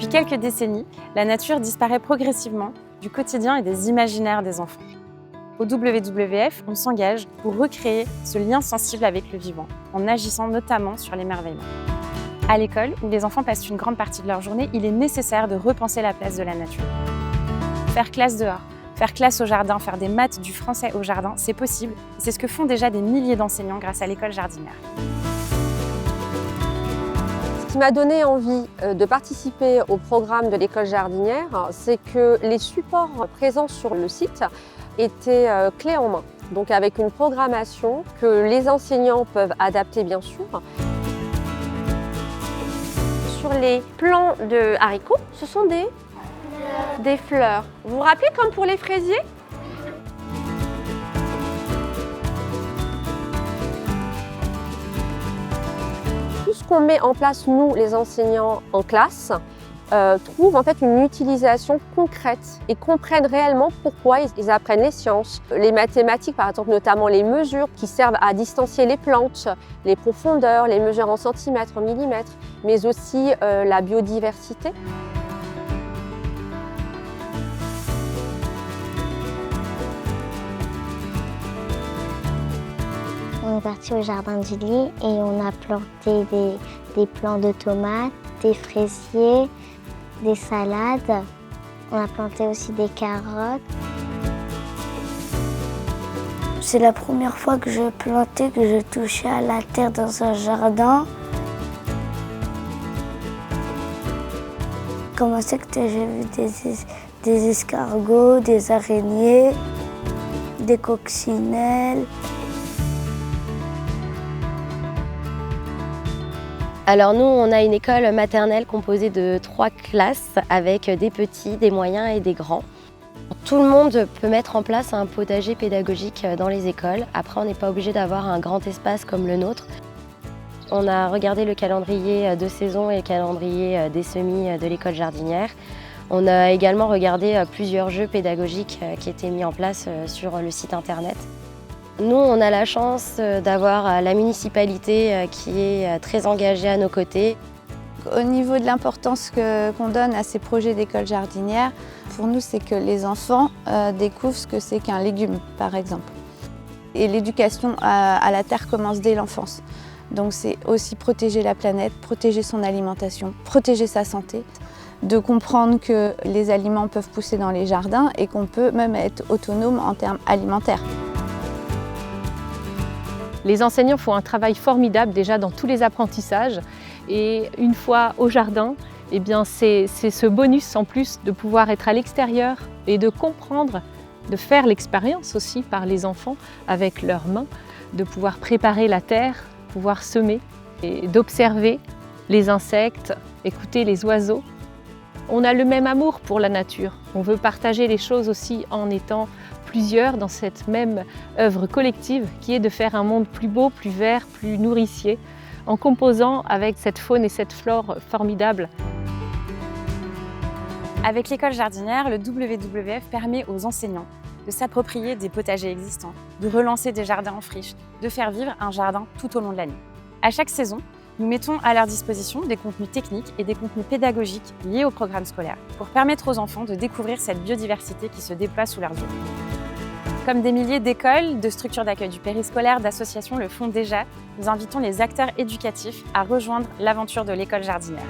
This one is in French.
Depuis quelques décennies, la nature disparaît progressivement du quotidien et des imaginaires des enfants. Au WWF, on s'engage pour recréer ce lien sensible avec le vivant, en agissant notamment sur l'émerveillement. À l'école, où les enfants passent une grande partie de leur journée, il est nécessaire de repenser la place de la nature. Faire classe dehors, faire classe au jardin, faire des maths, du français au jardin, c'est possible. C'est ce que font déjà des milliers d'enseignants grâce à l'école jardinière. Ce qui m'a donné envie de participer au programme de l'école jardinière, c'est que les supports présents sur le site étaient clés en main. Donc avec une programmation que les enseignants peuvent adapter bien sûr. Sur les plants de haricots, ce sont des fleurs. Vous vous rappelez comme pour les fraisiers ? Tout ce qu'on met en place, nous, les enseignants en classe, trouvent en fait une utilisation concrète et comprennent réellement pourquoi ils apprennent les sciences. Les mathématiques, par exemple, notamment les mesures qui servent à distancier les plantes, les profondeurs, les mesures en centimètres, en millimètres, mais aussi la biodiversité. On est parti au jardin du lit et on a planté des plants de tomates, des fraisiers, des salades. On a planté aussi des carottes. C'est la première fois que je plantais, que je touchais à la terre dans un jardin. Comme insectes, j'ai vu des escargots, des araignées, des coccinelles. Alors nous, on a une école maternelle composée de 3 classes avec des petits, des moyens et des grands. Tout le monde peut mettre en place un potager pédagogique dans les écoles. Après, on n'est pas obligé d'avoir un grand espace comme le nôtre. On a regardé le calendrier de saison et le calendrier des semis de l'école jardinière. On a également regardé plusieurs jeux pédagogiques qui étaient mis en place sur le site internet. Nous, on a la chance d'avoir la municipalité qui est très engagée à nos côtés. Au niveau de l'importance qu'on donne à ces projets d'école jardinière, pour nous, c'est que les enfants découvrent ce que c'est qu'un légume, par exemple. Et l'éducation à la terre commence dès l'enfance. Donc c'est aussi protéger la planète, protéger son alimentation, protéger sa santé, de comprendre que les aliments peuvent pousser dans les jardins et qu'on peut même être autonome en termes alimentaires. Les enseignants font un travail formidable déjà dans tous les apprentissages et une fois au jardin, eh bien c'est ce bonus en plus de pouvoir être à l'extérieur et de comprendre, de faire l'expérience aussi par les enfants avec leurs mains, de pouvoir préparer la terre, pouvoir semer et d'observer les insectes, écouter les oiseaux. On a le même amour pour la nature, on veut partager les choses aussi en étant plusieurs dans cette même œuvre collective qui est de faire un monde plus beau, plus vert, plus nourricier, en composant avec cette faune et cette flore formidables. Avec l'école jardinière, le WWF permet aux enseignants de s'approprier des potagers existants, de relancer des jardins en friche, de faire vivre un jardin tout au long de l'année. À chaque saison, nous mettons à leur disposition des contenus techniques et des contenus pédagogiques liés au programme scolaire pour permettre aux enfants de découvrir cette biodiversité qui se déploie sous leurs yeux. Comme des milliers d'écoles, de structures d'accueil du périscolaire, d'associations le font déjà, nous invitons les acteurs éducatifs à rejoindre l'aventure de l'école jardinière.